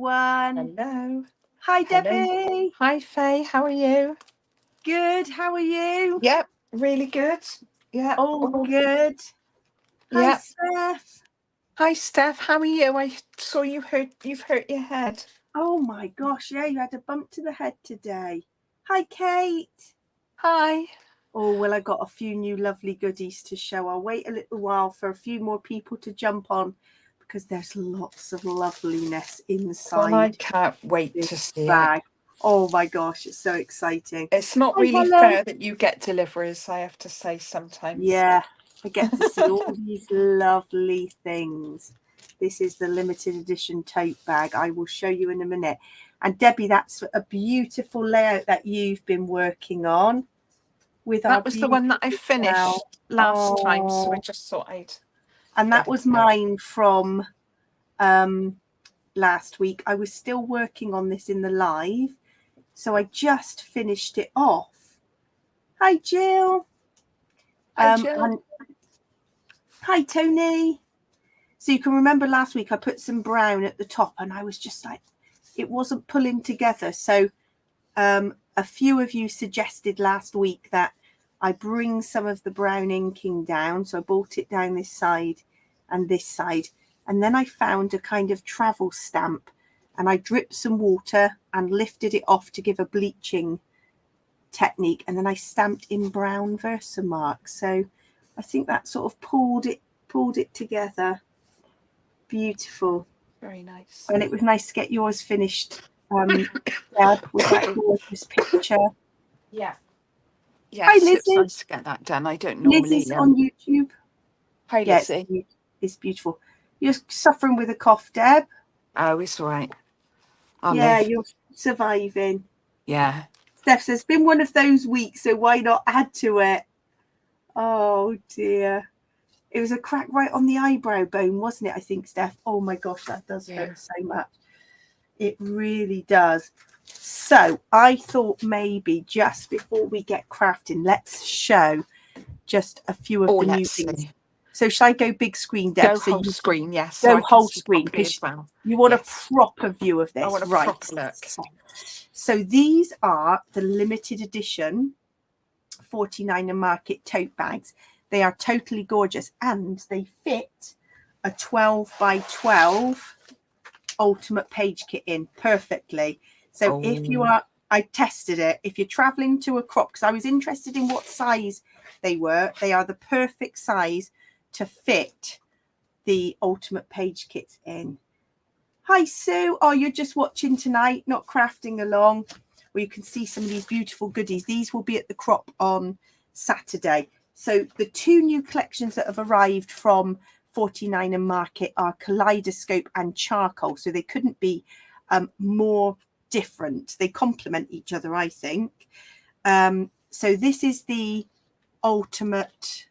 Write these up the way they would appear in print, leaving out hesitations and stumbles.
everyone. Hello. Hi, Hello. Debbie. Hi, Faye. How are you? Good. How are you? Yep, really good. Yeah. Oh, good. Hi, Yeah. Steph. Hi, Steph. How are you? I saw you've hurt your head. Oh my gosh, yeah, you had a bump to the head today. Hi, Kate. Hi. Oh, well, I got a few new lovely goodies to show. I'll wait a little while for a few more people to jump on because there's lots of loveliness inside. Well, I can't wait to see bag. it. Oh my gosh, it's so exciting. It's not Hi, really Helen. fair that you get deliverers, I have to say sometimes. Yeah, I get to see all these lovely things. This is the limited edition tote bag. I will show you in a minute. And Debbie, that's a beautiful layout that you've been working on. That was the one that I finished last time, so I just thought I'd... And that was mine from last week. I was still working on this in the live, so I just finished it off. Hi, Jill. Hi, Jill. And hi, Tony. So you can remember last week I put some brown at the top and I was just like, it wasn't pulling together. So a few of you suggested last week that I bring some of the brown inking down. So I brought it down this side and this side. And then I found a kind of travel stamp and I dripped some water and lifted it off to give a bleaching technique. And then I stamped in brown Versamark. So I think that sort of pulled it together. Beautiful. Very nice. And it was nice to get yours finished, Deb, with that gorgeous picture. Yeah. Yes, hi, Lizzie. It's nice to get that done. I don't normally... Lizzie's on YouTube. Hi, Lizzie. Yes, it's beautiful. You're suffering with a cough, Deb. Oh, it's all right. You're surviving. Yeah. Steph says, it's been one of those weeks, so why not add to it? Oh, dear. It was a crack right on the eyebrow bone, wasn't it, I think, Steph? Oh, my gosh, that does hurt so much. It really does. So I thought maybe just before we get crafting, let's show just a few of the new things. See. So should I go big screen, Deb? Go whole screen, yes. Go whole screen, because you want a proper view of this. I want a proper look. So these are the limited edition 49er Market tote bags. They are totally gorgeous and they fit a 12 by 12 ultimate page kit in perfectly. So if you are, I tested it, if you're traveling to a crop, because I was interested in what size they were, they are the perfect size to fit the ultimate page kits in. Hi, Sue. Oh, you're just watching tonight, not crafting along. Well, you can see some of these beautiful goodies. These will be at the crop on Saturday. So the two new collections that have arrived from 49er Market are Kaleidoscope and Charcoal. So they couldn't be more different. They complement each other, I think. So this is the ultimate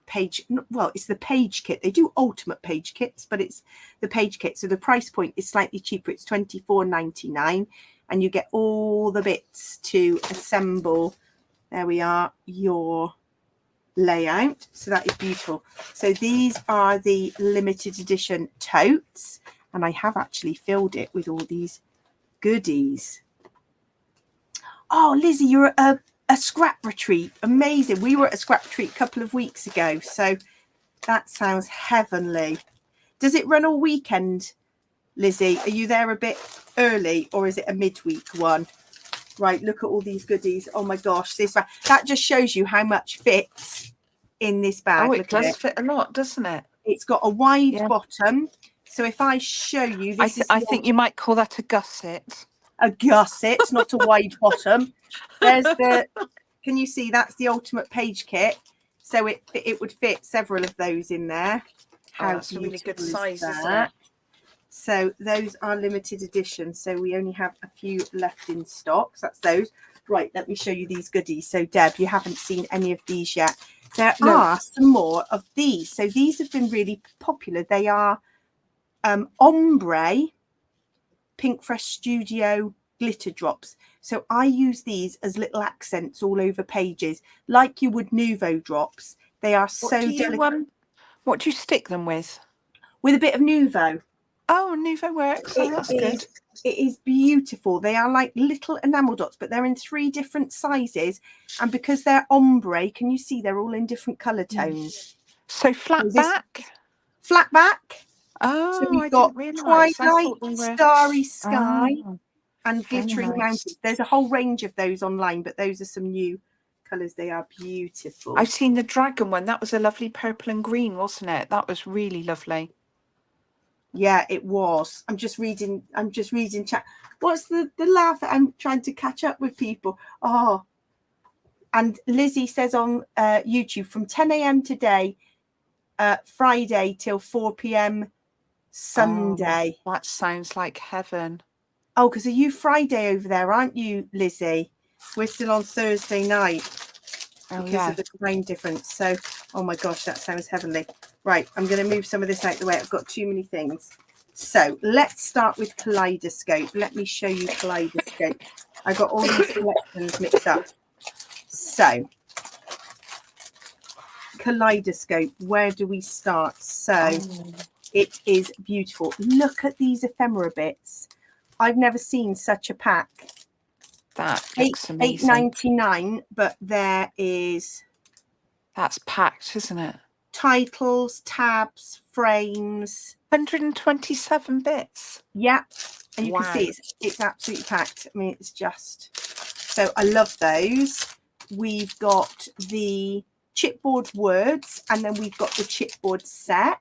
page. Well, it's the page kit. They do ultimate page kits, but it's the page kit. So the price point is slightly cheaper. It's $24.99, and you get all the bits to assemble. There we are, your layout. So that is beautiful. So these are the limited edition totes, and I have actually filled it with all these goodies. Oh, Lizzie, you're at a scrap retreat. Amazing. We were at a scrap retreat a couple of weeks ago, so that sounds heavenly. Does it run all weekend, Lizzie? Are you there a bit early, or is it a midweek one? Right, look at all these goodies. Oh my gosh, this bag, that just shows you how much fits in this bag. Oh, it does fit a lot, doesn't it? It's got a wide bottom. So if I show you, this I think you might call that a gusset. A gusset, it's not a wide bottom. There's the, can you see, that's the ultimate page kit. So it would fit several of those in there. That's a really good size, isn't it? So those are limited edition. So we only have a few left in stock. So that's those. Right, let me show you these goodies. So Deb, you haven't seen any of these yet. There are some more of these. So these have been really popular. They are ombre Pink Fresh Studio glitter drops. So I use these as little accents all over pages, like you would Nouveau drops. They are so delicate. What do you stick them with? With a bit of Nouveau. Oh, Nuvo works. Oh, that's good. It is beautiful. They are like little enamel dots, but they're in 3 different sizes. And because they're ombre, can you see they're all in different colour tones? So flat back? Flat back. Oh, so we've I got didn't realise. I twilight, thought they were... starry sky, Oh, and very glittering nice. mountains. There's a whole range of those online, but those are some new colours. They are beautiful. I've seen the dragon one. That was a lovely purple and green, wasn't it? That was really lovely. Yeah, it was. I'm just reading chat. What's the laugh? I'm trying to catch up with people. Oh, and Lizzie says on YouTube from 10 a.m. today, Friday till 4 p.m. Sunday. Oh, that sounds like heaven. Oh, because are you Friday over there, aren't you, Lizzie? We're still on Thursday night because of the time difference. So, oh my gosh, that sounds heavenly. Right, I'm going to move some of this out the way. I've got too many things. So let's start with Kaleidoscope. Let me show you Kaleidoscope. I got all these collections mixed up. So Kaleidoscope, where do we start? So it is beautiful. Look at these ephemera bits. I've never seen such a pack. That looks amazing. $8.99, but there is... That's packed, isn't it? Titles, tabs, frames. 127 bits. Yeah, and you can see it's absolutely packed. I mean, it's just... So I love those. We've got the chipboard words, and then we've got the chipboard set.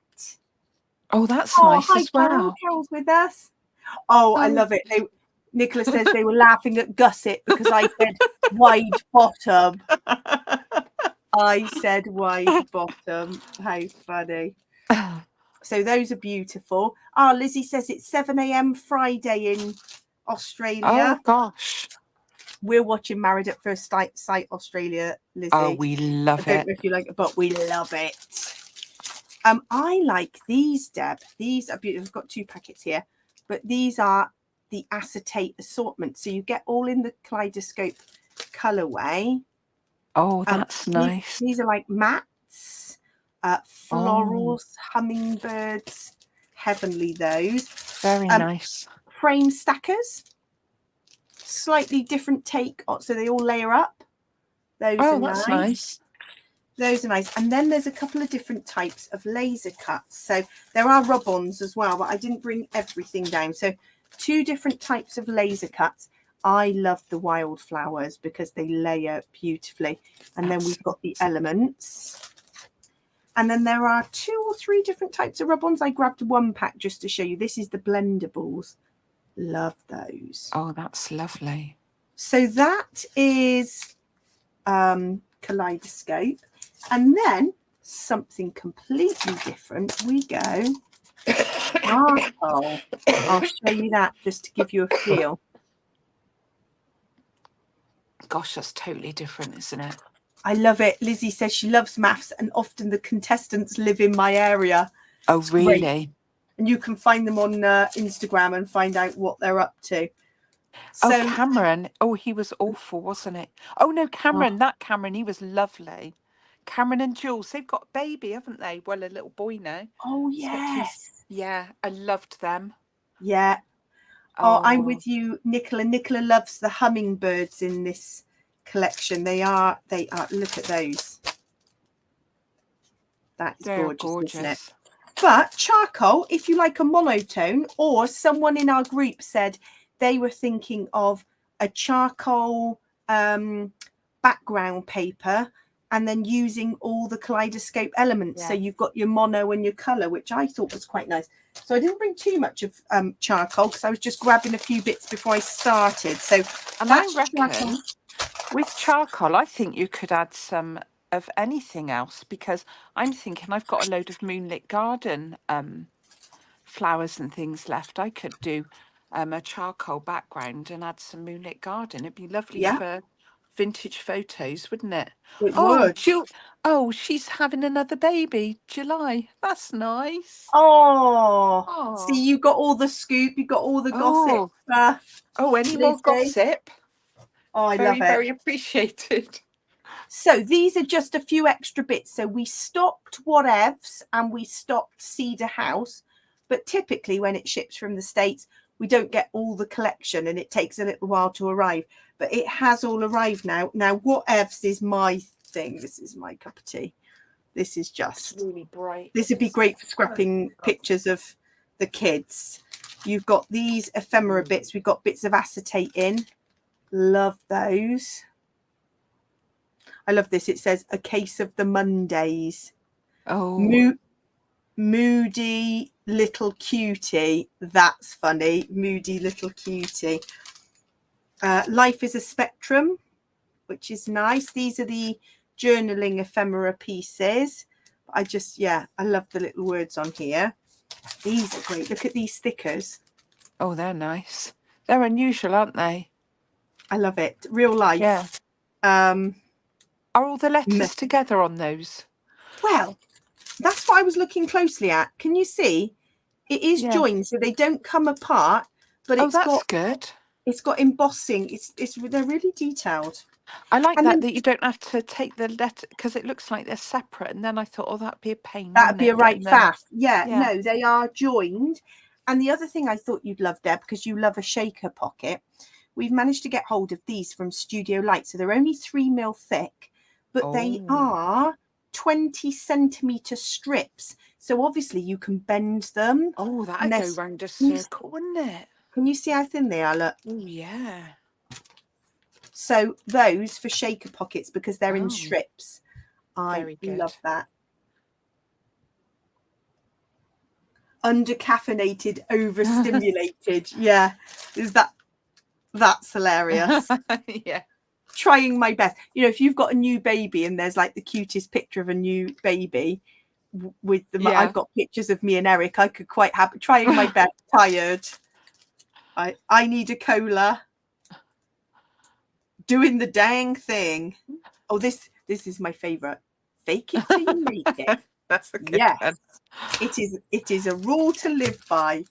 Oh, that's nice as well. Carol. Carol's with us. Oh, I love it. Nicola says they were laughing at Gusset because I said wide bottom. I said wide bottom. How funny. So those are beautiful. Oh, Lizzie says it's 7 a.m. Friday in Australia. Oh, gosh. We're watching Married at First Sight Australia, Lizzie. Oh, we love it. I don't know if you like it, but we love it. I like these, Deb. These are beautiful. I've got 2 packets here, but these are the acetate assortment. So you get all in the Kaleidoscope colorway. Oh, that's nice. These are like mats, florals, hummingbirds, heavenly those. Very nice. Frame stackers. Slightly different take, so they all layer up. Those are that's nice. Those are nice. And then there's a couple of different types of laser cuts. So there are rub-ons as well, but I didn't bring everything down. So 2 different types of laser cuts. I love the wildflowers because they layer beautifully. And then we've got the elements. And then there are 2 or 3 different types of rub-ons. I grabbed 1 pack just to show you. This is the blendables. Love those. Oh, that's lovely. So that is Kaleidoscope. And then something completely different. We go charcoal. I'll show you that just to give you a feel. Gosh, that's totally different, isn't it? I love it. Lizzie says she loves maths and often the contestants live in my area. Oh, really? Great. And you can find them on Instagram and find out what they're up to. So, Cameron. Oh, he was awful, wasn't it? Oh, no, Cameron. That Cameron, he was lovely. Cameron and Jules, they've got a baby, haven't they? Well, a little boy now. Oh, yes. Yeah, I loved them. Yeah. Oh, I'm with you, Nicola. Nicola loves the hummingbirds in this collection. They are. Look at those. That's gorgeous, isn't it? But charcoal, if you like a monotone, or someone in our group said they were thinking of a charcoal background paper and then using all the Kaleidoscope elements. Yeah. So you've got your mono and your colour, which I thought was quite nice. So I didn't bring too much of charcoal because I was just grabbing a few bits before I started. So and I reckon with charcoal, I think you could add some of anything else, because I'm thinking I've got a load of Moonlit Garden flowers and things left. I could do a charcoal background and add some Moonlit Garden. It'd be lovely for vintage photos, wouldn't it? It would. She's having another baby, July. That's nice. Oh. See, you got all the scoop, you got all the gossip. Any more gossip? Oh, I love it. Very appreciated. So these are just a few extra bits. So we stocked whatevs and we stocked Cedar House, but typically when it ships from the States, we don't get all the collection and it takes a little while to arrive, but it has all arrived now. Now, whatevs is my thing. This is my cup of tea. This is just It's really bright. This would be great for scrapping pictures of the kids. You've got these ephemera bits. We've got bits of acetate in. Love those. I love this. It says a case of the Mondays. Oh, Moody little cutie. That's funny. Moody little cutie. Life is a spectrum, which is nice. These are the journaling ephemera pieces. I just, yeah, I love the little words on here. These are great. Look at these stickers. oh, they're nice. They're unusual, aren't they? I love it. Real life. Yeah. Are all the letters together on those? Well, that's what I was looking closely at. Can you see? It is joined, so they don't come apart. But that's good. It's got embossing. They're really detailed. I like that you don't have to take the letter because it looks like they're separate. And then I thought, oh, that'd be a pain. That'd be a right faff. Yeah, yeah, no, they are joined. And the other thing I thought you'd love, Deb, because you love a shaker pocket, we've managed to get hold of these from Studio Light. So they're only 3 mil thick, but they are 20 centimetre strips. So obviously you can bend them. Oh, that'd go round a circle, wouldn't it? Can you see how thin they are? Look. Oh, yeah. So those for shaker pockets because they're in strips. I love that. Under-caffeinated, overstimulated. Yeah. That's hilarious. Yeah. Trying my best. You know, if you've got a new baby and there's like the cutest picture of a new baby with the I've got pictures of me and Eric. I could quite have trying my best, tired. I need a cola. Doing the dang thing. Oh, this is my favorite. Fake it till you make it. That's a good one. It is a rule to live by.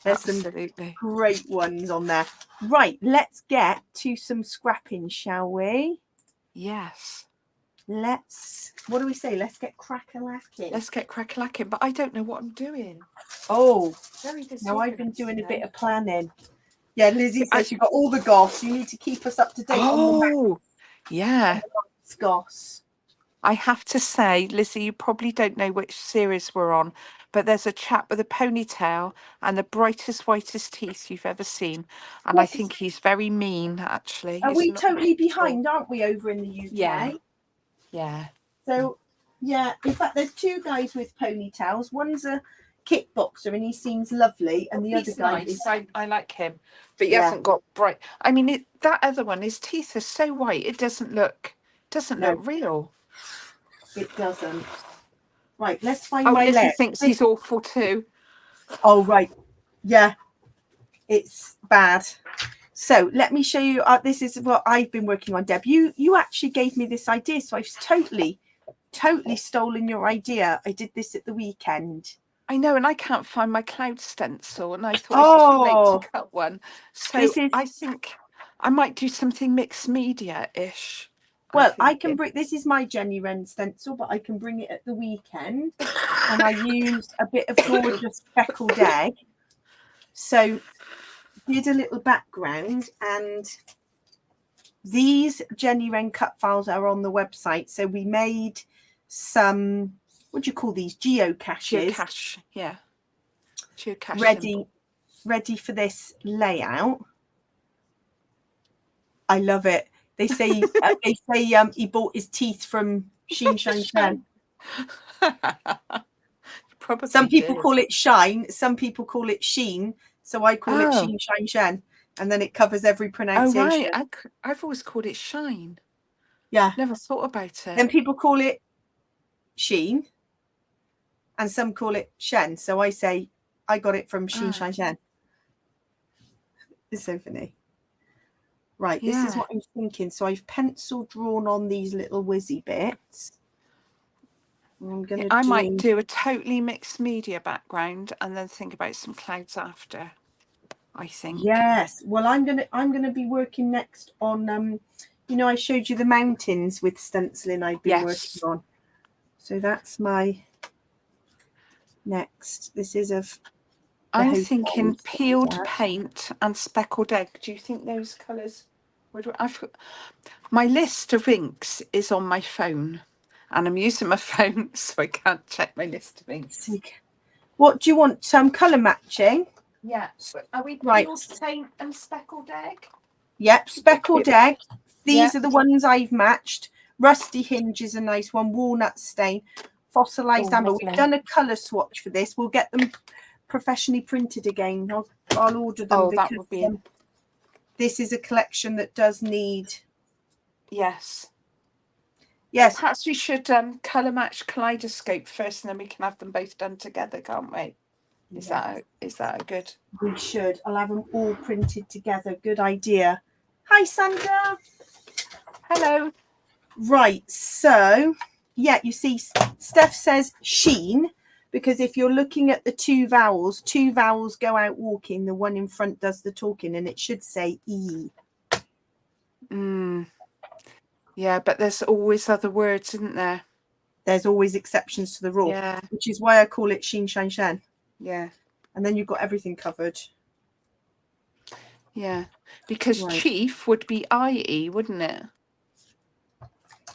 There's Absolutely. some great ones on there. Right, let's get to some scrapping, shall we? Yes. What do we say? Let's get crack-a-lacking. Let's get crack-a-lacking, but I don't know what I'm doing. Oh, very now I've been doing a bit of planning. Yeah, Lizzie says you've got all the goss. You need to keep us up to date on the goss. I have to say, Lizzie, you probably don't know which series we're on, but there's a chap with a ponytail and the brightest, whitest teeth you've ever seen. And I think he's very mean, actually. Are we totally behind, aren't we, over in the UK? Yeah. Yeah. So, yeah, in fact, there's 2 guys with ponytails. One's a kickboxer and he seems lovely, and the other guy is I like him, but he hasn't got bright. I mean, that other one, his teeth are so white, it doesn't look real. It doesn't. Right, let's find my Lizzie thinks he's awful too. Oh, right. Yeah, it's bad. So let me show you. This is what I've been working on, Deb. You actually gave me this idea, so I've totally stolen your idea. I did this at the weekend. I know, and I can't find my cloud stencil, and I thought it's too late to cut one. So I think I might do something mixed media-ish. Well, I can bring, this is my Jenny Wren stencil, but I can bring it at the weekend. And I used a bit of gorgeous speckled egg. So did a little background, and these Jenny Wren cut files are on the website. So we made some, what do you call these? Geocaches. Geocache, yeah. Geocache ready for this layout. I love it. They say he bought his teeth from Sheen Shine Shen. Some people call it shine, some people call it sheen, so I call it Sheen Shine Shen, and then it covers every pronunciation. Oh right, I've always called it shine. Yeah, never thought about it. Then people call it sheen, and some call it shen. So I say I got it from Sheen Shine Shen. It's so funny. Right, this is what I'm thinking. So I've pencil drawn on these little whizzy bits. I might do a totally mixed media background and then think about some clouds after, I think. Yes. Well, I'm gonna be working next on you know, I showed you the mountains with stenciling I've been working on. So that's my next. This is of I'm thinking peeled paint and speckled egg. Do you think those colours would... My list of inks is on my phone, and I'm using my phone, so I can't check my list of inks. What do you want? Some colour matching? Yeah. Are we Right. peeled paint and speckled egg? Yep, speckled egg. These Yeah. are the ones I've matched. Rusty Hinge is a nice one. Walnut Stain. Fossilized Amber. Lovely. We've done a colour swatch for this. We'll get them professionally printed again. I'll order them because that would be... this is a collection that does need... Yes. Yes. Perhaps we should colour match Kaleidoscope first, and then we can have them both done together, can't we? Is that a good? We should. I'll have them all printed together. Good idea. Hi, Sandra. Hello. Right. So, yeah, you see, Steph says sheen, because if you're looking at the two vowels go out walking. The one in front does the talking, and it should say E. Yeah, but there's always other words, isn't there? There's always exceptions to the rule, Yeah. which is why I call it sheen, shine, shan. Yeah. And then you've got everything covered. Yeah, because chief would be IE, wouldn't it?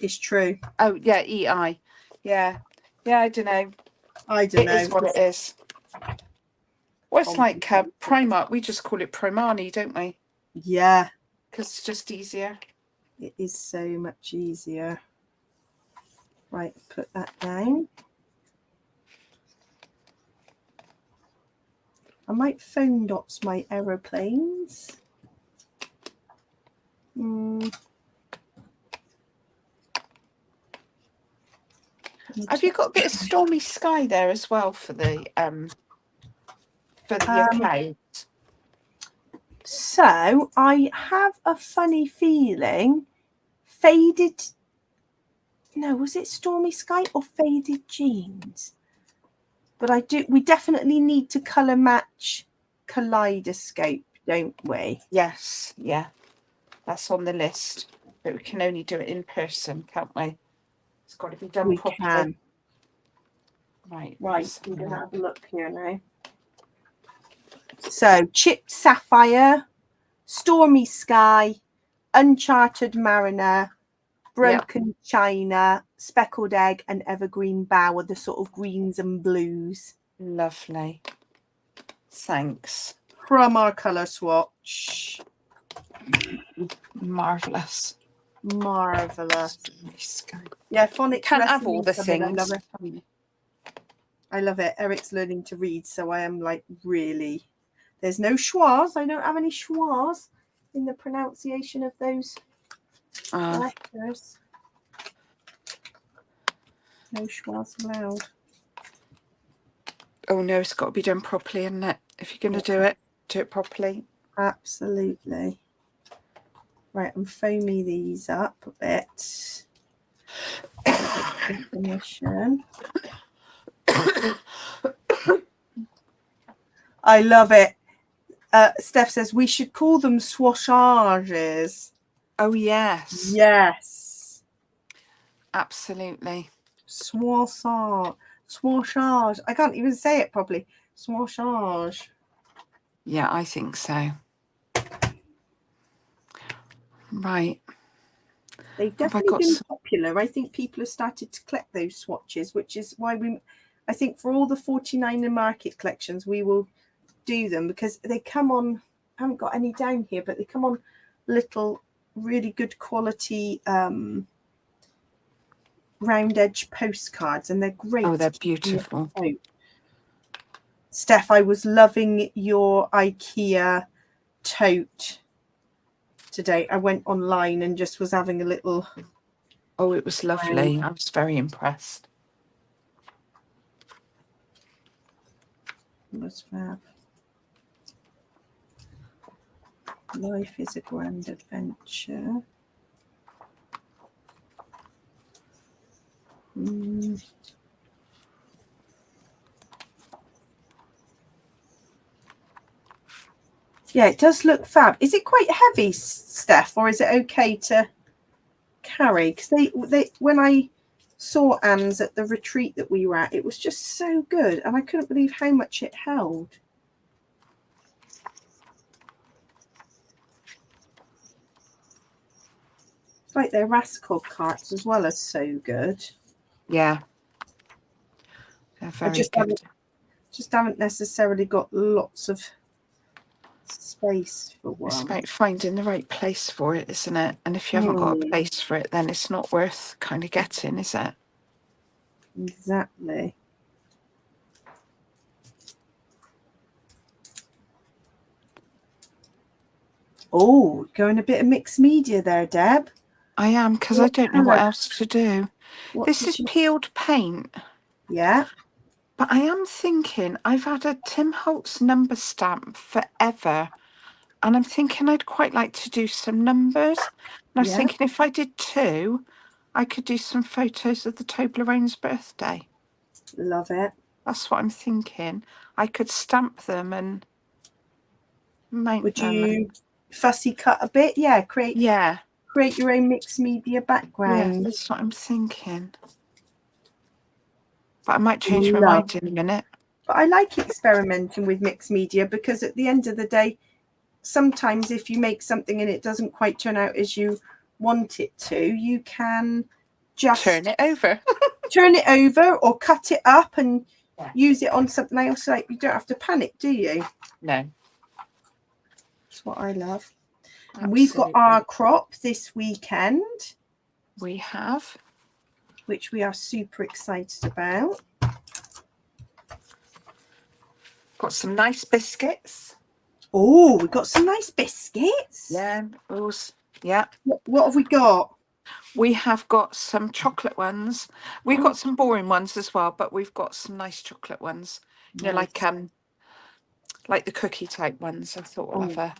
It's true. Oh, yeah, EI. Yeah. Yeah, I don't know. I don't know. It is what it is. Well, it's like Primark. We just call it Primani, don't we? Yeah. Because it's just easier. It is so much easier. Right, put that down. I might phone dots my aeroplanes. Have you got a bit of stormy sky there as well for the clouds? So I have a funny feeling faded. No, was it stormy sky or faded jeans? But we definitely need to colour match Kaleidoscope, don't we? Yes, yeah. That's on the list. But we can only do it in person, can't we? It's got to be done properly. We can. Right. I'm going to have a look here now. So, Chipped Sapphire, Stormy Sky, Uncharted Mariner, Broken China, Speckled Egg, and Evergreen Bower, the sort of greens and blues. Lovely. Thanks. From our colour swatch. Marvellous. Marvellous. Yeah, phonics. Can't have all the things. I love it. Eric's learning to read, so I am like, really. There's no schwas. I don't have any schwas in the pronunciation of those letters. No schwas allowed. Oh no, it's got to be done properly, isn't it? If you're going to do it properly. Absolutely. Right, I'm foaming these up a bit. Definition. I love it. Steph says we should call them swashages. Oh, yes. Yes. Absolutely. Swashage. I can't even say it properly. Swashage. Yeah, I think so. Right. They've definitely been popular. I think people have started to collect those swatches, which is why I think for all the 49er Market collections, we will do them because they come on, I haven't got any down here, but they come on little really good quality round edge postcards, and they're great. Oh, they're beautiful. Steph, I was loving your IKEA tote today. I went online and just was having a little... Oh, it was lovely. I was very impressed. It was fab. Life is a grand adventure. Yeah, it does look fab. Is it quite heavy, Steph, or is it okay to carry? Because they when I saw Anne's at the retreat that we were at, it was just so good, and I couldn't believe how much it held. Like their Rascal cards as well are so good. Yeah. They're very good. Just haven't necessarily got lots of space for It's one. about finding the right place for it, isn't it? And if you haven't got a place for it, then it's not worth kind of getting, is it? Exactly. Oh, going a bit of mixed media there, Deb. I am, because I don't know what else to do. This is peeled paint. Yeah. But I am thinking, I've had a Tim Holtz number stamp forever. And I'm thinking I'd quite like to do some numbers. And I was thinking if I did 2, I could do some photos of the Toblerone's birthday. Love it. That's what I'm thinking. I could stamp them and mount them. Would you fussy cut a bit? Yeah, create your own mixed media background. Yeah, that's what I'm thinking. But I might change my mind in a minute. But I like experimenting with mixed media because at the end of the day, sometimes if you make something and it doesn't quite turn out as you want it to, you can just turn it over. Turn it over or cut it up and use it on something else. Like, you don't have to panic, do you? No. That's what I love. Absolutely. And we've got our crop this weekend. We have. Which we are super excited about. Got some nice biscuits. Oh, we've got some nice biscuits. Yeah. Yeah. What have we got? We have got some chocolate ones. We've got some boring ones as well, but we've got some nice chocolate ones. You know, like the cookie type ones. I thought we'll have a.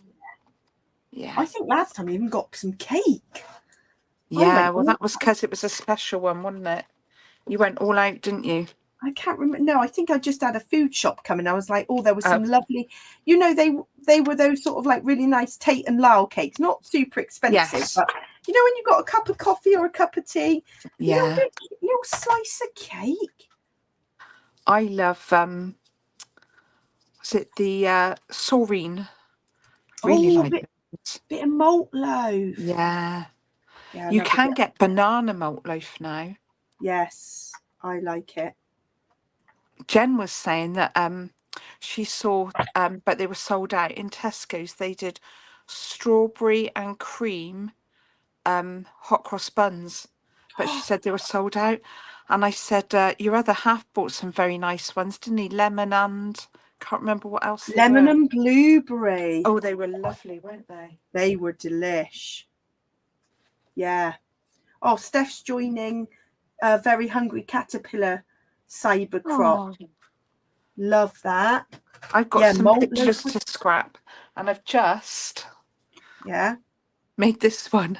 Yeah. I think last time we even got some cake. Yeah, well, that was because it was a special one, wasn't it? You went all out, didn't you? I can't remember. No, I think I just had a food shop coming. I was like, oh, there was some lovely, you know, they were those sort of like really nice Tate and Lyle cakes, not super expensive, but you know, when you've got a cup of coffee or a cup of tea, little slice of cake. I love, was it the saurine? Really like it. Bit of malt loaf. Yeah. You can get banana malt loaf now. Yes, I like it. Jen was saying that she saw, but they were sold out in Tesco's. They did strawberry and cream hot cross buns, but she said they were sold out. And I said, your other half bought some very nice ones, didn't he? Lemon and can't remember what else. Lemon and blueberry. Oh, they were lovely, weren't they? They were delish. Yeah. Oh, Steph's joining a Very Hungry Caterpillar cyber crop. Oh. Love that. I've got some pictures to scrap, and I've just made this one.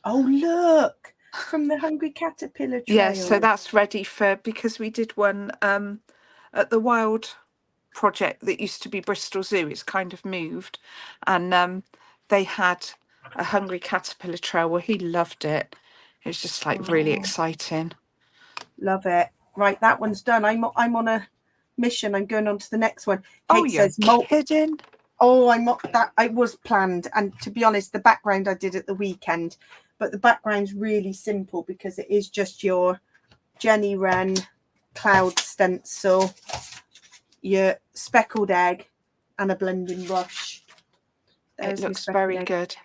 Oh, look, from the Hungry Caterpillar trail. Yeah, so that's ready for, because we did one at the Wild project that used to be Bristol Zoo. It's kind of moved, and they had a Hungry Caterpillar trail where he loved it. It was just like really exciting. Love it. Right, that one's done. I'm on a mission. I'm going on to the next one. Kate says, kidding? Oh, I'm not that. I was planned, and to be honest, the background I did at the weekend, but the background's really simple because it is just your Jenny Wren cloud stencil, your speckled egg, and a blending brush. It looks very good.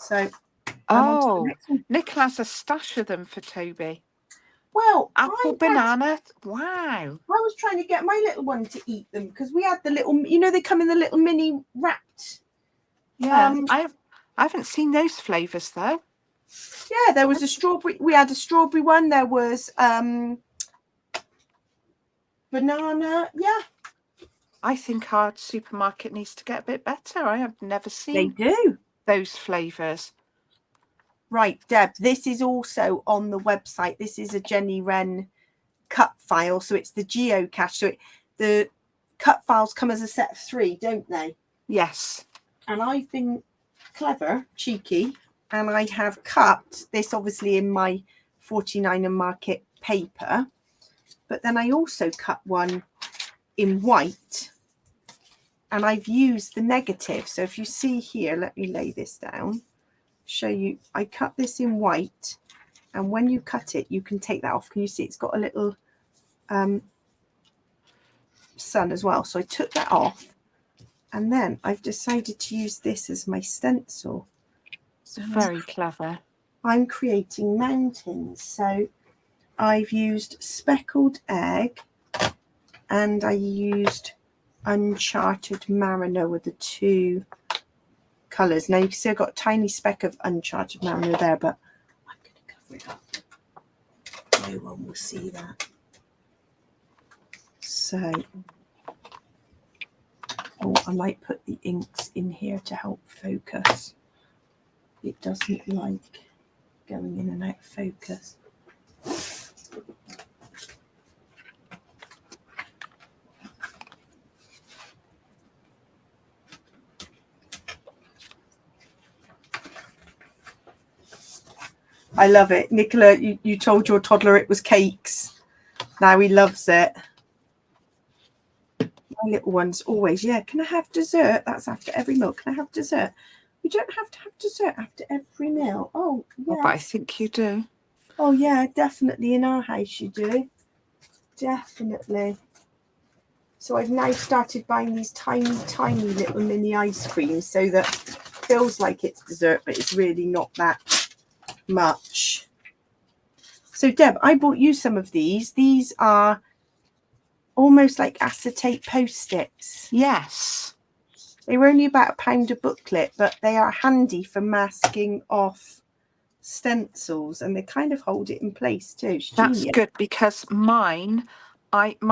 So, Nicola has a stash of them for Toby. Well, apple, banana. Wow. I was trying to get my little one to eat them because we had the little, you know, they come in the little mini wrapped. Yeah, I haven't seen those flavours though. Yeah, there was a strawberry. We had a strawberry one. There was banana. Yeah. I think our supermarket needs to get a bit better. I have never seen those flavours. Right, Deb, this is also on the website. This is a Jenny Wren cut file. So it's the geocache. So the cut files come as a set of 3, don't they? Yes. And I've been clever, cheeky, and I have cut this obviously in my 49er market paper. But then I also cut one in white. And I've used the negative. So if you see here, let me lay this down. show you. I cut this in white, and when you cut it, you can take that off. Can you see it's got a little sun as well? So I took that off, and then I've decided to use this as my stencil. It's very clever. I'm creating mountains. So I've used speckled egg and I used Uncharted Mariner with the two colours. Now you can see I've got a tiny speck of Uncharted Mariner there, but I'm going to cover it up. No one will see that. So, oh, I might put the inks in here to help focus. It doesn't like going in and out of focus. I love it. Nicola, you told your toddler it was cakes. Now he loves it. My little one's always, yeah, can I have dessert? That's after every meal. Can I have dessert? You don't have to have dessert after every meal. Oh, yeah. Oh, but I think you do. Oh, yeah, definitely. In our house, you do. Definitely. So I've now started buying these tiny, tiny little mini ice creams so that it feels like it's dessert, but it's really not that much. So Deb, I bought you some of these. These are almost like acetate post-its. Yes. They were only about £1 a booklet, but they are handy for masking off stencils, and they kind of hold it in place too. It's That's genius. good, because my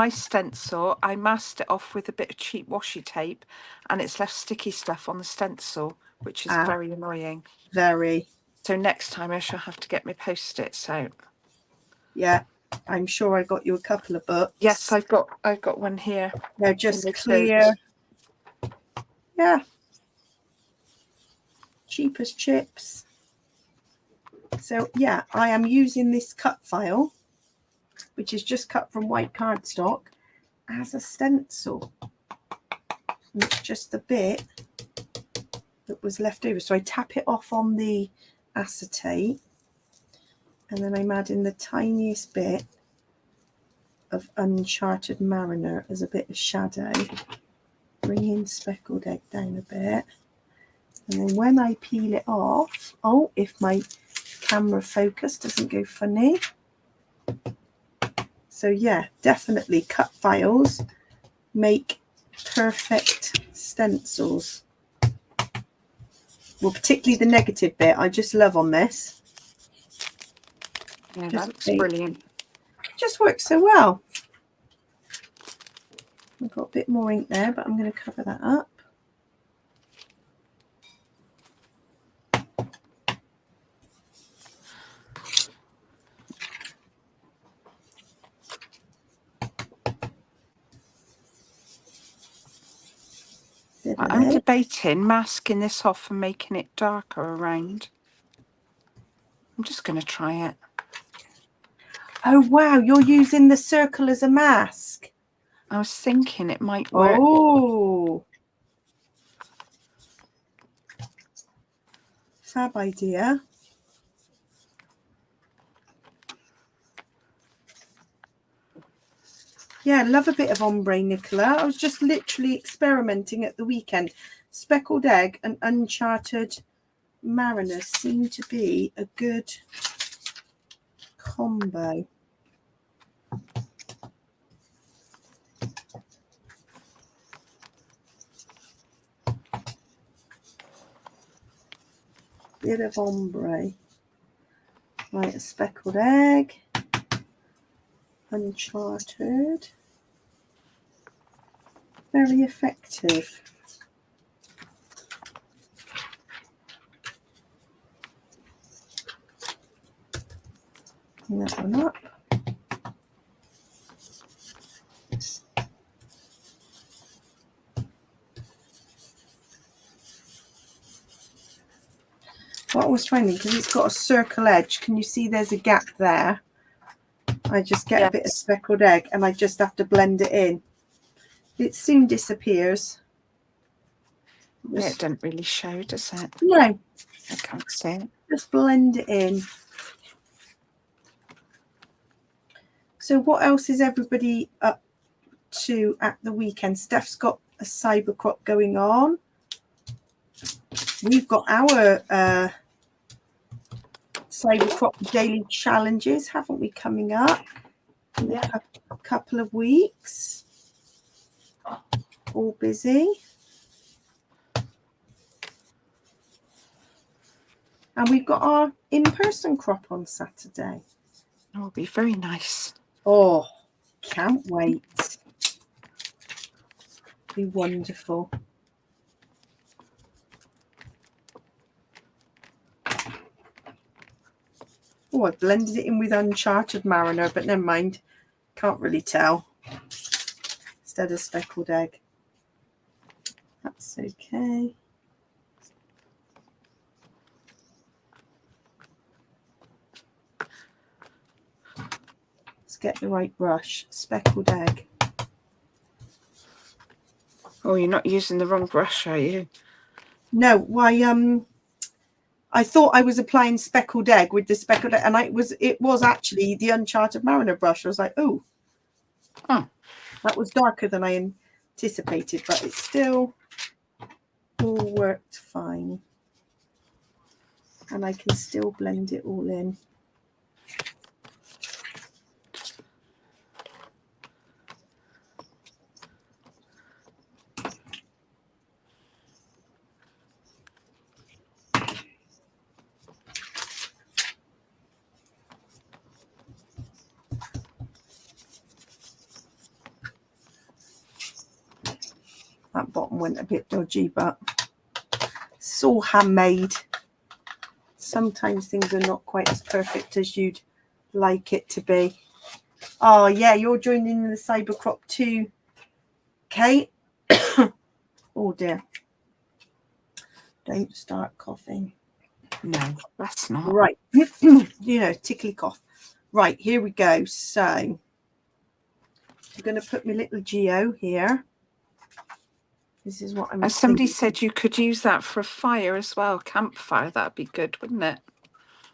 stencil, I masked it off with a bit of cheap washi tape, and it's left sticky stuff on the stencil, which is very annoying. Very. So next time I shall have to get my post-its out. Yeah, I'm sure I got you a couple of books. Yes, I've got one here. They're just clear. Yeah. Cheap as chips. So yeah, I am using this cut file, which is just cut from white cardstock, as a stencil. And it's just the bit that was left over. So I tap it off on the acetate, and then I'm adding the tiniest bit of Uncharted Mariner as a bit of shadow. Bringing speckled egg down a bit. And then when I peel it off, oh, if my camera focus doesn't go funny. So yeah, definitely cut files make perfect stencils. Well, particularly the negative bit, I just love on this. Yeah, that looks brilliant. It just works so well. I've got a bit more ink there, but I'm going to cover that up. I'm debating masking this off and making it darker around. I'm just going to try it. Oh, wow. You're using the circle as a mask. I was thinking it might work. Oh. Fab idea. Yeah, love a bit of ombre, Nicola. I was just literally experimenting at the weekend. Speckled egg and Uncharted Mariner seem to be a good combo. Bit of ombre. Right, a speckled egg. Uncharted. Very effective. Bring that one up. What I was trying to, because it's got a circle edge, can you see there's a gap there? I just get a bit of speckled egg and I just have to blend it in. It soon disappears. Yeah, it doesn't really show, does it? No, I can't see it. just blend it in. So what else is everybody up to at the weekend? Steph's got a cyber crop going on. We've got our cyber crop daily challenges, haven't we, coming up in a couple of weeks? All busy. And we've got our in-person crop on Saturday. Oh, it'll be very nice. Oh, can't wait. Be wonderful. Oh, I blended it in with Uncharted Mariner, but never mind. Can't really tell. Instead of speckled egg. That's okay. Let's get the right brush. Speckled egg. Oh, you're not using the wrong brush, are you? No, why? I thought I was applying speckled egg with the speckled egg, and it was actually the Uncharted Mariner brush. I was like, oh, that was darker than I anticipated, but it still all worked fine, and I can still blend it all in. That bottom went a bit dodgy, but it's all handmade. Sometimes things are not quite as perfect as you'd like it to be. Oh, yeah, you're joining in the cyber crop too, Kate. Oh, dear. Don't start coughing. No, that's not. Right. You know, tickly cough. Right, here we go. So I'm going to put my little geo here. This is what I'm As somebody said, you could use that for a fire as well. Campfire, that'd be good, wouldn't it?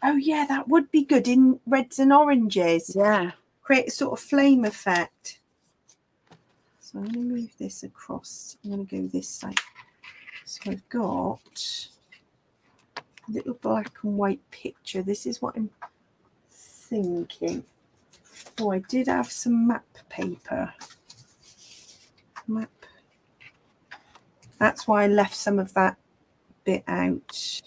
Oh, yeah, that would be good in reds and oranges. Yeah. Create a sort of flame effect. So I'm going to move this across. I'm going to go this side. So I've got a little black and white picture. This is what I'm thinking. Oh, I did have some map paper. Map. That's why I left some of that bit out.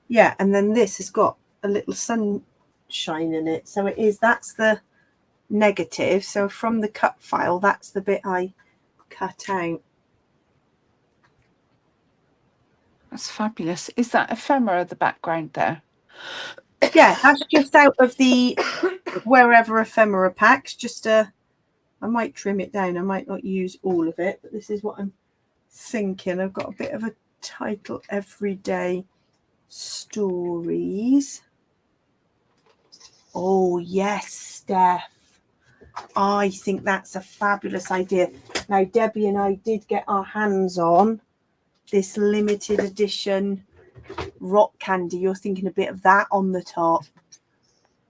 Yeah, and then this has got a little sunshine in it. So that's the negative. So from the cut file, that's the bit I cut out. That's fabulous. Is that ephemera, the background there? Yeah, that's just out of the Wherever Ephemera packs. I might trim it down. I might not use all of it, but this is what I'm thinking. I've got a bit of a title, Everyday Stories. Oh, yes, Steph. I think that's a fabulous idea. Now, Debbie and I did get our hands on this limited edition rock candy. You're thinking a bit of that on the top.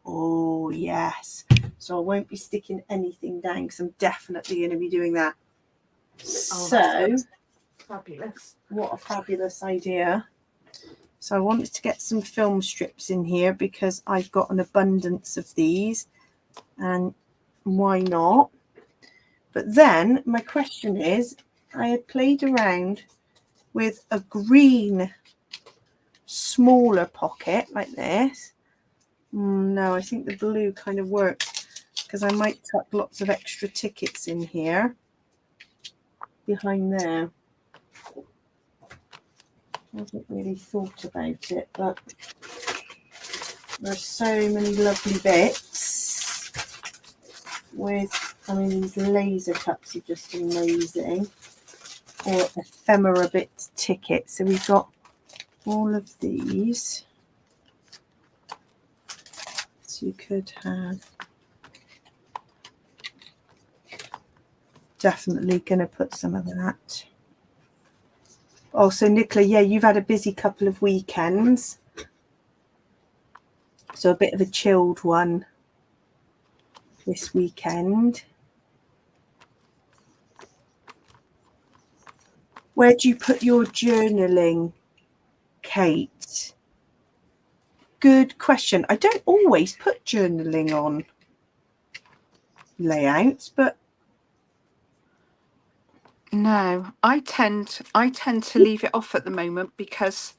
Oh, yes. So I won't be sticking anything down because I'm definitely going to be doing that. Oh, so, fabulous. What a fabulous idea. So I wanted to get some film strips in here because I've got an abundance of these. And why not? But then my question is, I had played around with a green smaller pocket like this. No, I think the blue kind of works because I might tuck lots of extra tickets in here behind there. I haven't really thought about it, but there's so many lovely bits these laser cups are just amazing. Or ephemera bit tickets. So we've got all of these. So you could have definitely going to put some of that. Oh, so Nicola, yeah, you've had a busy couple of weekends. So a bit of a chilled one this weekend. Where do you put your journaling, Kate? Good question. I don't always put journaling on layouts, but no, I tend to leave it off at the moment because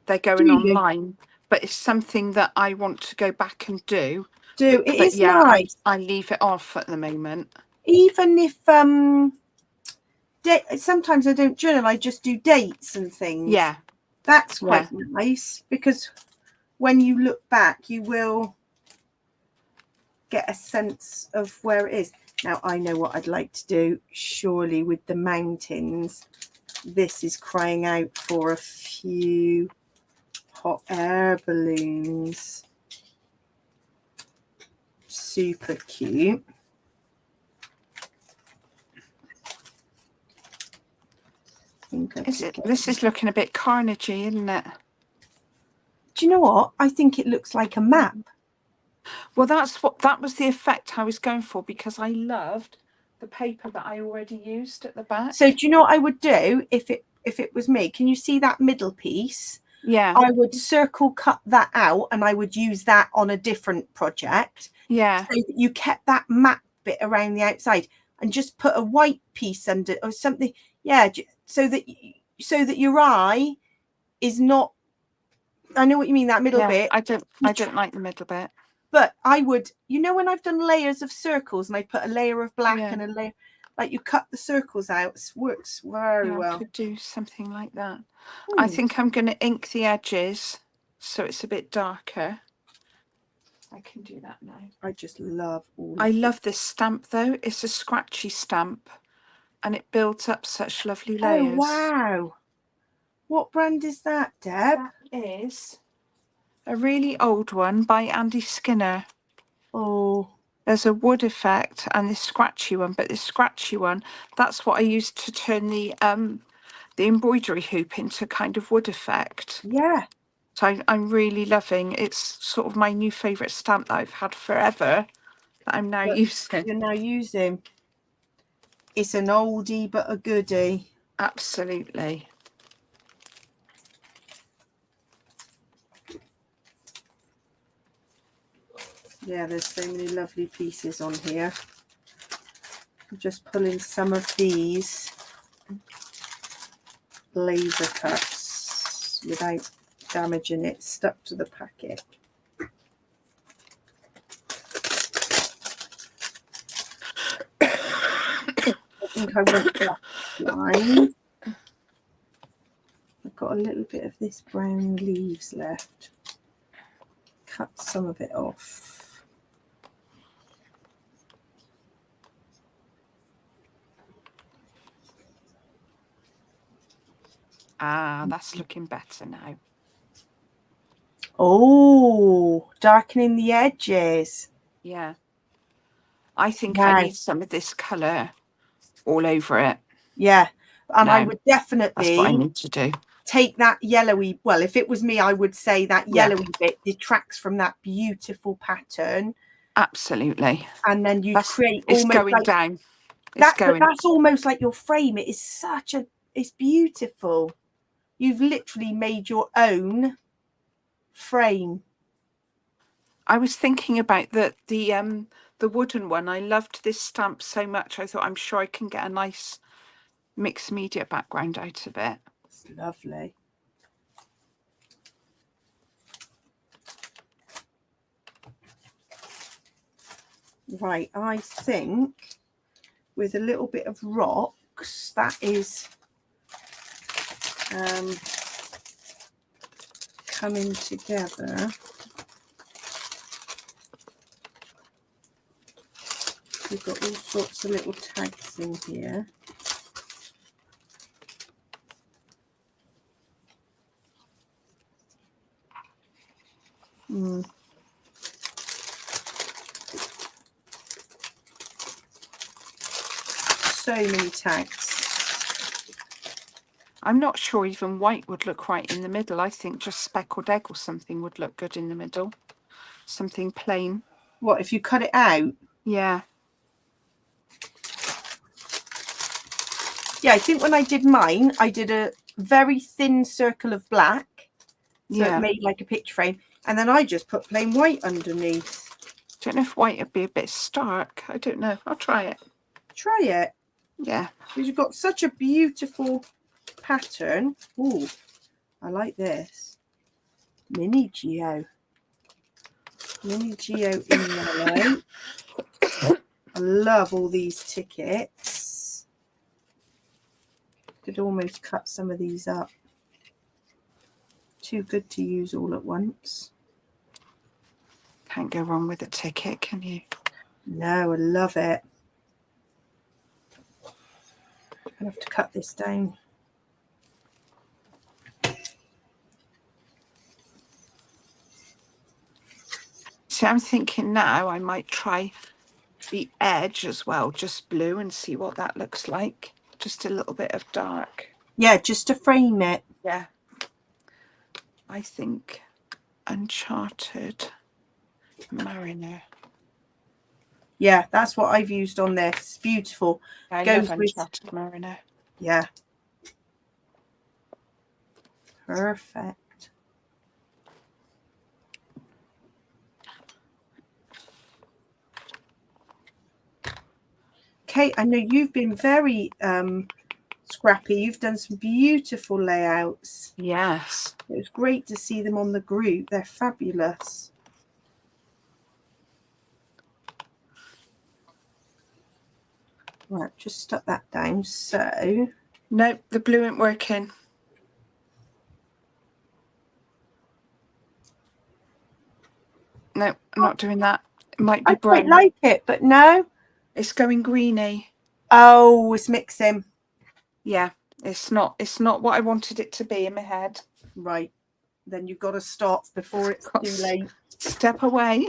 they're going online. But it's something that I want to go back and do. It But is yeah, nice. I leave it off at the moment. Even if sometimes I don't journal, I just do dates and things. Yeah, that's quite nice, because when you look back, you will get a sense of where it is. Now, I know what I'd like to do, surely, with the mountains. This is crying out for a few hot air balloons. Super cute. This is looking a bit carnagey, isn't it? Do you know what? I think it looks like a map. Well, that was the effect I was going for, because I loved the paper that I already used at the back. So do you know what I would do if it was me? Can you see that middle piece? Yeah. I would circle cut that out, and I would use that on a different project. Yeah. So that you kept that map bit around the outside, and just put a white piece under or something. Yeah, so that your eye is not. I know what you mean, that middle bit. I don't like the middle bit. But I would, when I've done layers of circles and I put a layer of black and a layer, like you cut the circles out, it works very well. I could do something like that. I think I'm going to ink the edges so it's a bit darker. I can do that now. I just love I love this stamp though. It's a scratchy stamp and it builds up such lovely layers. Oh, wow. What brand is that, Deb? That is a really old one by Andy Skinner. Oh. There's a wood effect and this scratchy one, but this scratchy one, that's what I used to turn the embroidery hoop into kind of wood effect. Yeah. So I'm really loving. It's sort of my new favourite stamp that I've had forever that I'm now using. You're now using. It's an oldie but a goodie. Absolutely. Yeah, there's so many lovely pieces on here. I'm just pulling some of these laser cuts without damaging it, stuck to the packet. I think I want black lines. I've got a little bit of this brown leaves left. Cut some of it off. Ah, that's looking better now. Oh, darkening the edges. Yeah. I think I need some of this colour all over it. Yeah. And I would definitely, that's what I need to do, take that yellowy, well, if it was me, I would say that yellowy bit detracts from that beautiful pattern. Absolutely. And then you create it's almost going like down. But that's almost like your frame. It is it's beautiful. You've literally made your own frame. I was thinking about the wooden one. I loved this stamp so much. I thought, I'm sure I can get a nice mixed media background out of it. It's lovely. Right, I think with a little bit of rocks, that is coming together. We've got all sorts of little tags in here. so many tags. I'm not sure even white would look right in the middle. I think just speckled egg or something would look good in the middle. Something plain. What, if you cut it out? Yeah. Yeah, I think when I did mine, I did a very thin circle of black. So Yeah. it made like a picture frame. And then I just put plain white underneath. Don't know if white would be a bit stark. I don't know. I'll try it. Try it. Yeah. Because you've got such a beautiful pattern. Ooh, I like this. Mini Geo. Mini Geo in yellow. I love all these tickets. Could almost cut some of these up. Too good to use all at once. Can't go wrong with a ticket, can you? No, I love it. I'm gonna have to cut this down. See, I'm thinking now I might try the edge as well, just blue, and see what that looks like. Just a little bit of dark. Yeah, just to frame it. Yeah. I think Uncharted Mariner. Yeah, that's what I've used on this. Beautiful. I Goes love Uncharted Mariner. Yeah. Perfect. Kate, I know you've been very scrappy. You've done some beautiful layouts. Yes. It was great to see them on the group. They're fabulous. Right, just stuck that down. So Nope, the blue ain't working. No, I'm not doing that. It might be I quite brown. like it, but no. It's going greeny. Oh, it's mixing. Yeah, it's not what I wanted it to be in my head. Right. Then you've got to stop before it's too late. Step away.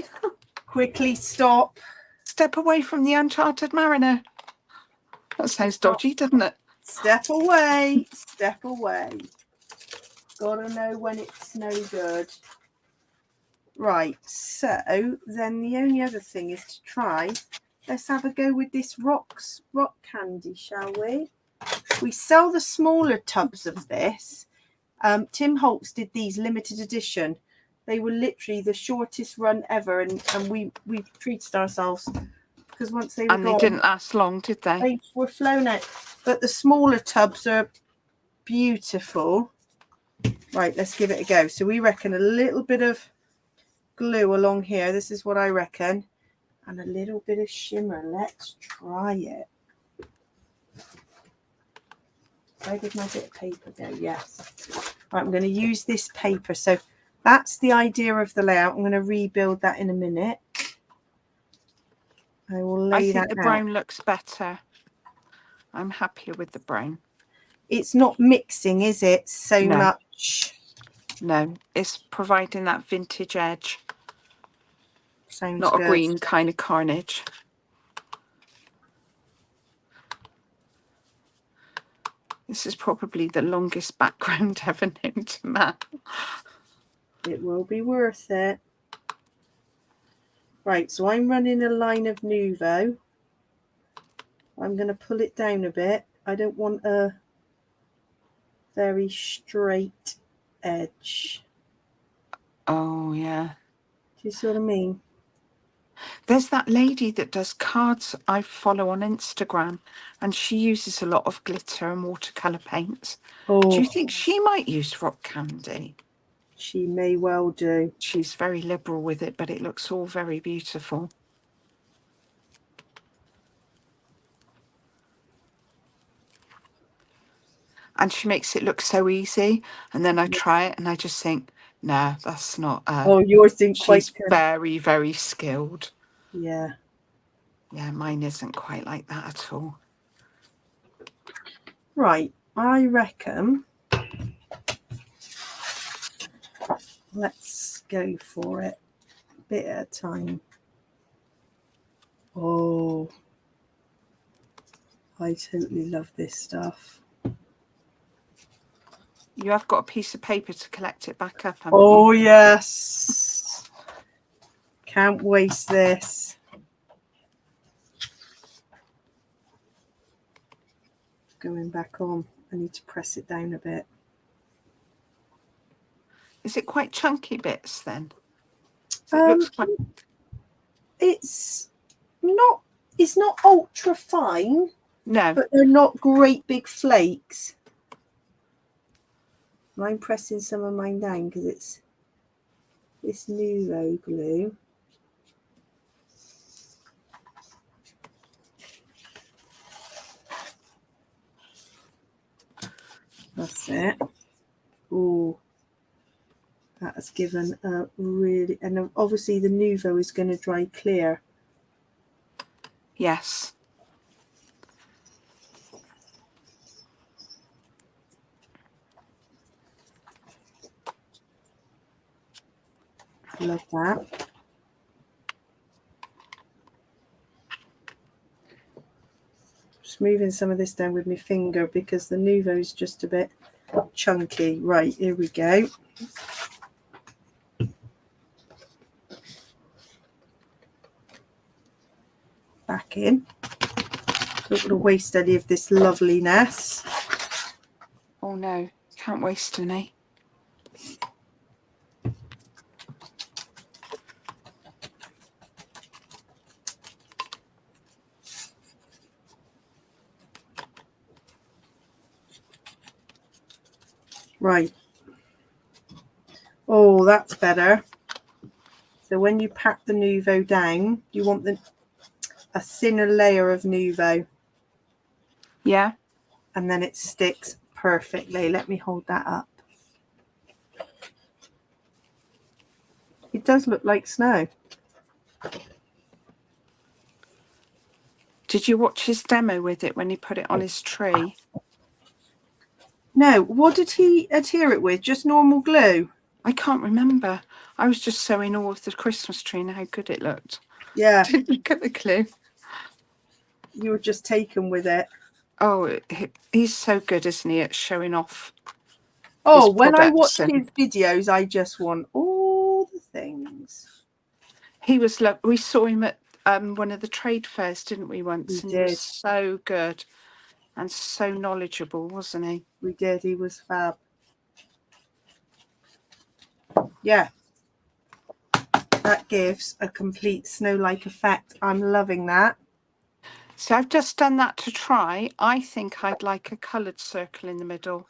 Quickly stop. Step away from the Uncharted Mariner. That sounds dodgy, doesn't it? Step away. Step away. Gotta know when it's no good. Right, so then the only other thing is to try. Let's have a go with this rock candy, shall we? We sell the smaller tubs of this. Tim Holtz did these limited edition. They were literally the shortest run ever, and we treated ourselves because once they were And gone, they didn't last long, did they? They were flown out. But the smaller tubs are beautiful. Right, let's give it a go. So we reckon a little bit of glue along here. This is what I reckon. And a little bit of shimmer. Let's try it. Where did my bit of paper go? Yes. Right, I'm going to use this paper. So that's the idea of the layout. I'm going to rebuild that in a minute. I will lay that out. I think the brown looks better. I'm happier with the brown. It's not mixing, is it? So No. much. No, it's providing that vintage edge. Sounds not good. A green kind of carnage. This is probably the longest background ever known to man. It will be worth it. Right, so I'm running a line of Nuvo. I'm going to pull it down a bit. I don't want a very straight edge. Oh, yeah. Do you see what I mean? There's that lady that does cards I follow on Instagram, and she uses a lot of glitter and watercolour paints. Oh, do you think she might use rock candy? She may well do. She's very liberal with it, but it looks all very beautiful. And she makes it look so easy. And then I try it and I just think, no, that's not. Oh, yours didn't quite. She's very, very skilled. Yeah. Yeah, mine isn't quite like that at all. Right, I reckon. Let's go for it. A bit at a time. Oh, I totally love this stuff. You have got a piece of paper to collect it back up, haven't Oh, you? yes. Can't waste this. Going back on. I need to press it down a bit. Is it quite chunky bits then? It looks quite... It's not ultra fine. No. But they're not great big flakes. I'm pressing some of mine down because it's this Nuvo glue. That's it. Oh, that has given a really, and obviously the Nuvo is going to dry clear. Yes. Love that. Just moving some of this down with my finger because the Nuvo is just a bit chunky. Right, here we go. Back in. Don't want to waste any of this loveliness. Oh no, can't waste any. Right. Oh, that's better. So when you pack the Nuvo down, you want a thinner layer of Nuvo. Yeah. And then it sticks perfectly. Let me hold that up. It does look like snow. Did you watch his demo with it when he put it on his tree? No, what did he adhere it with? Just normal glue? I can't remember. I was just so in awe of the Christmas tree and how good it looked. Yeah. Didn't look at the glue. You were just taken with it. Oh, he's so good, isn't he, at showing off. Oh, when I watch his videos, I just want all the things. He was, we saw him at one of the trade fairs, didn't we, once? We and did. He was so good and so knowledgeable, wasn't he? We did. He was fab. Yeah. That gives a complete snow-like effect. I'm loving that. So I've just done that to try. I think I'd like a coloured circle in the middle.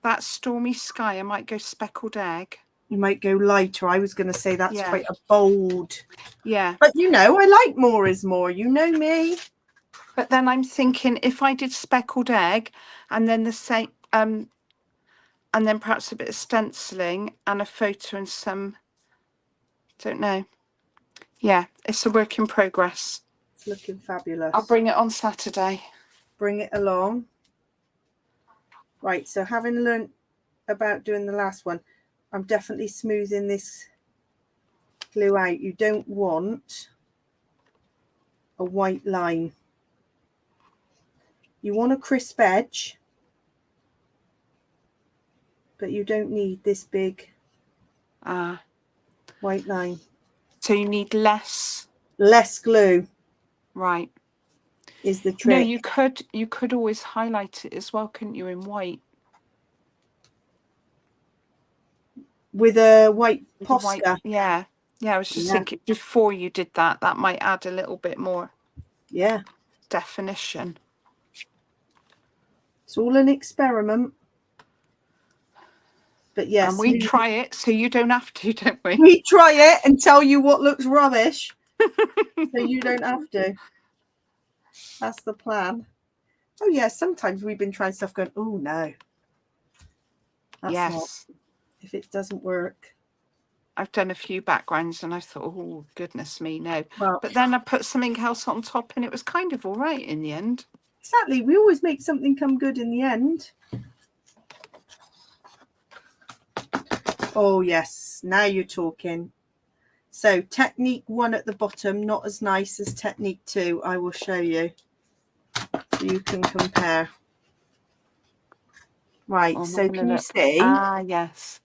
That stormy sky, I might go speckled egg. You might go lighter. I was going to say that's Yeah. quite a bold. Yeah. But you know, I like more is more. You know me. But then I'm thinking if I did speckled egg and then the same, and then perhaps a bit of stenciling and a photo and some, don't know. Yeah, it's a work in progress. It's looking fabulous. I'll bring it on Saturday. Bring it along. Right, so having learnt about doing the last one, I'm definitely smoothing this glue out. You don't want a white line. You want a crisp edge, but you don't need this big white line. So you need less glue. Right. Is the trick. No, you could always highlight it as well, couldn't you, in white? With a white Posca. Yeah. Yeah, I was just thinking before you did that, that might add a little bit more definition. It's all an experiment. But yes. And we try it so you don't have to, don't we? We try it and tell you what looks rubbish. So you don't have to. That's the plan. Oh yeah, sometimes we've been trying stuff going, oh no. That's not, if it doesn't work. I've done a few backgrounds and I thought, oh goodness me, no. Well, but then I put something else on top and it was kind of all right in the end. Exactly. We always make something come good in the end. Oh yes, now you're talking. So technique 1 at the bottom, not as nice as technique 2. I will show you so you can compare. Right, I'm so having a can you look. see? Ah, yes.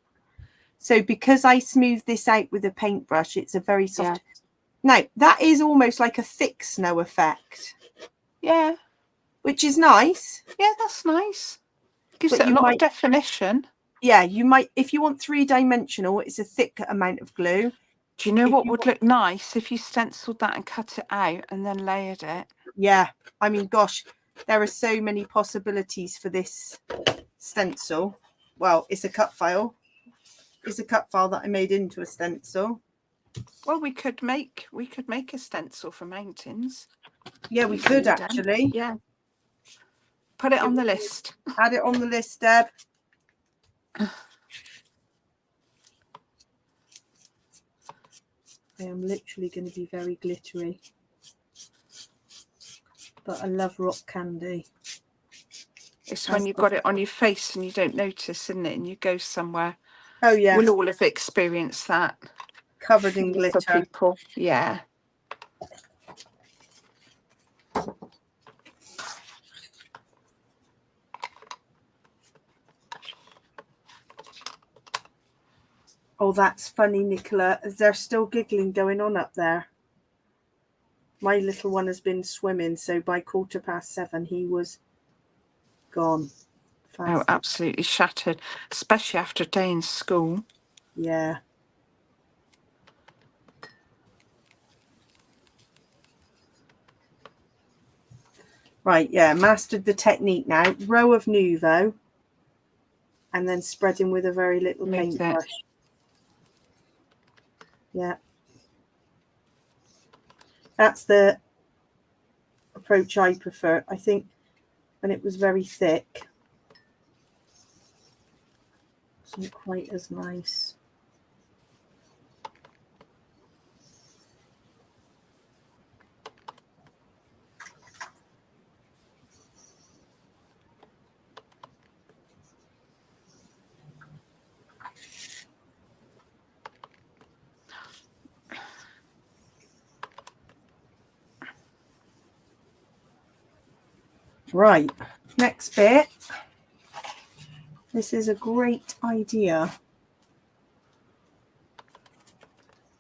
So because I smoothed this out with a paintbrush, it's a very soft. Yeah. Now, that is almost like a thick snow effect. Yeah. Which is nice. Yeah, that's nice. Gives But it a you lot might, of definition. yeah, you might, if you want 3-dimensional, it's a thick amount of glue. Do you know If what you would look nice if you stenciled that and cut it out and then layered it? Yeah, I mean, gosh, there are so many possibilities for this stencil. Well, it's a cut file. It's a cut file that I made into a stencil. Well, we could make a stencil for mountains. Yeah, we could actually. Yeah. Put it on the list. Add it on the list, Deb. I am literally going to be very glittery. But I love rock candy. It's when you've got it on your face and you don't notice, isn't it? And you go somewhere. Oh, yeah. We'll all have experienced that. Covered in glitter. For people. Yeah. Oh, that's funny, Nicola. There's still giggling going on up there. My little one has been swimming, so by 7:15 he was gone. Fast. Oh, absolutely shattered, especially after a day in school. Yeah. Right, yeah, mastered the technique now. Row of Nuvo, and then spreading with a very little paintbrush. Yeah. That's the approach I prefer. I think when it was very thick, it wasn't quite as nice. Right, next bit. This is a great idea.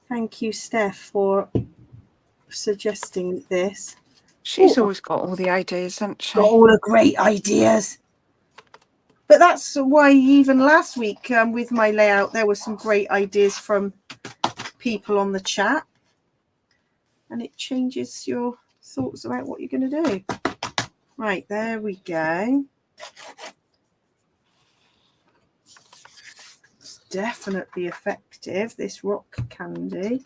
Thank you, Steph, for suggesting this. She's always got all the ideas, hasn't she? Got all the great ideas. But that's why even last week with my layout, there were some great ideas from people on the chat. And it changes your thoughts about what you're going to do. Right, there we go. It's definitely effective, this rock candy.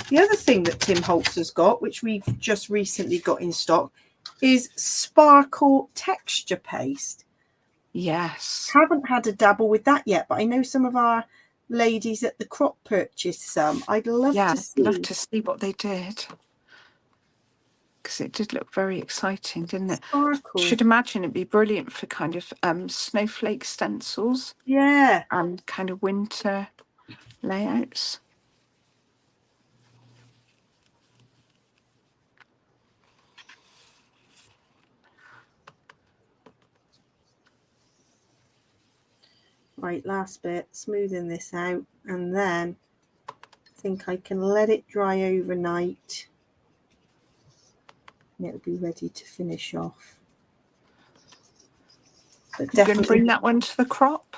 The other thing that Tim Holtz has got, which we've just recently got in stock, is sparkle texture paste. Yes. Haven't had a dabble with that yet, but I know some of our ladies at the crop purchased some. I'd love to see. Love to see what they did. Because it did look very exciting, didn't it? Sparkle. Should imagine it'd be brilliant for kind of snowflake stencils. Yeah. And kind of winter layouts. Right, last bit, smoothing this out, and then I think I can let it dry overnight and it'll be ready to finish off. But you can bring that one to the crop?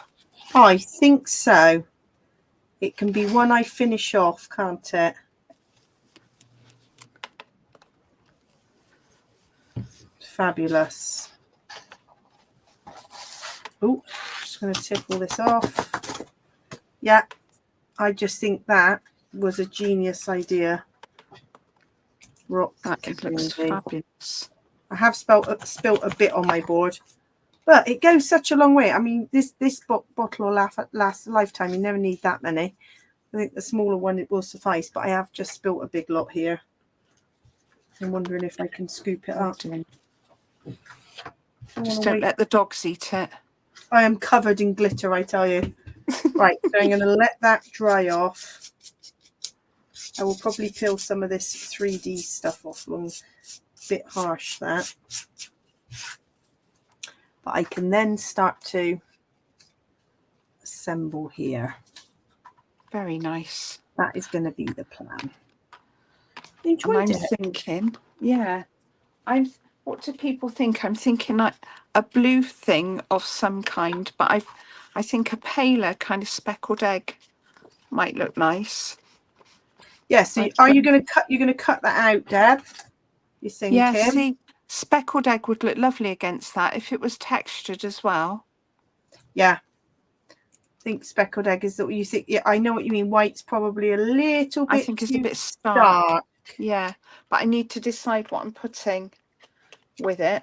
I think so. It can be one I finish off, can't it? Fabulous. Oh, just going to tip all this off. Yeah, I just think that was a genius idea. Rock that looks fabulous. I have spilt a bit on my board, but it goes such a long way. I mean, this bottle will last a lifetime. You never need that many. I think the smaller one it will suffice, but I have just spilt a big lot here. I'm wondering if I can scoop it up. Just don't let the dogs eat it. I am covered in glitter, I tell you. Right, so I'm going to let that dry off. I will probably peel some of this 3D stuff off. A bit harsh, that. But I can then start to assemble here. Very nice. That is going to be the plan. Enjoyed and I'm it. thinking, yeah, what do people think? I'm thinking like a blue thing of some kind, but I think a paler kind of speckled egg might look nice. Yeah, so Like, are you going to cut that out, Deb? You thinking? Yeah, see, speckled egg would look lovely against that if it was textured as well. Yeah. I think speckled egg is what you think. Yeah, I know what you mean. White's probably a little bit I think it's a bit stark. dark. Yeah, but I need to decide what I'm putting with it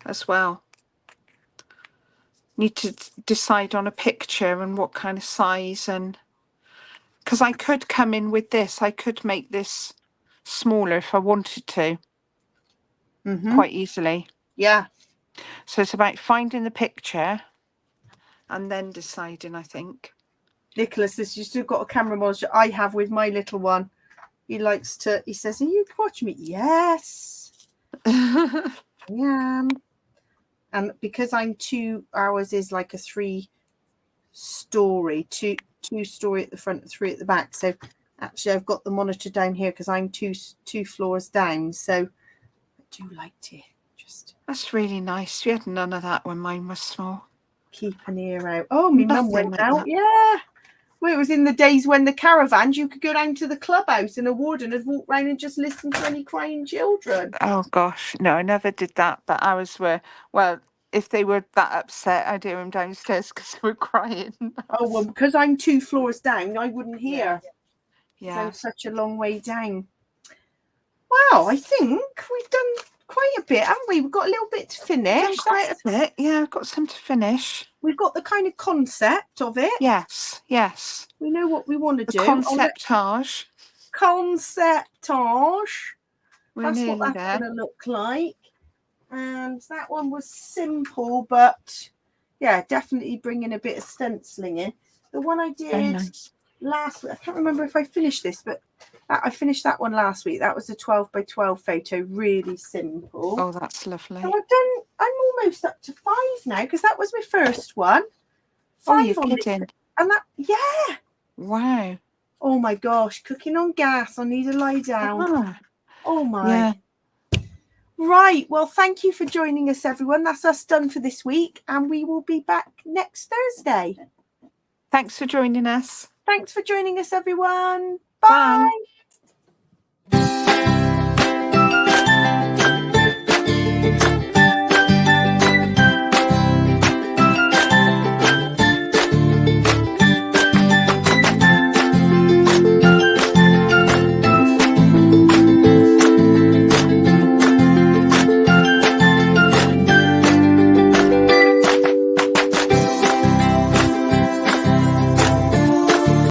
as well. Need to decide on a picture and what kind of size, and because I could come in with this, I could make this smaller if I wanted to, quite easily. Yeah. So it's about finding the picture and then deciding, I think. Nicholas, this you still got a camera module I have with my little one. He says, are you watching me? Yes. I am. And because I'm 2 hours is like a 3-story, two story at the front, 3 at the back. So actually I've got the monitor down here because I'm two floors down. So I do like to just. That's really nice. We had none of that when mine was small. Keep an ear out. Oh, my mum went like out. That. Yeah. Well, it was in the days when the caravans, you could go down to the clubhouse and a warden would walk round and just listen to any crying children. Oh, gosh. No, I never did that. But ours were, well, if they were that upset, I'd hear them downstairs because they were crying. Oh, well, because I'm 2 floors down, I wouldn't hear. Yeah. I'm such a long way down. Wow, I think we've done quite a bit, haven't we? We've got a little bit to finish. Done quite a bit. Yeah, I've got some to finish. We've got the kind of concept of it. Yes, yes. We know what we want to do. Conceptage. Conceptage. We're That's what nearly that's there. going to look like. And that one was simple, but yeah, definitely bringing a bit of stenciling in. The one I did last week, I can't remember if I finished this, but I finished that one last week. That was a 12 by 12 photo, really simple. Oh, that's lovely. So I'm almost up to 5 now because that was my first one. 5 oh, you're kidding. And that, yeah. Wow. Oh my gosh, cooking on gas. I need to lie down. Oh my. Yeah. Right. Well, thank you for joining us, everyone. That's us done for this week, and we will be back next Thursday. Thanks for joining us. Thanks for joining us, everyone. Bye. Bye.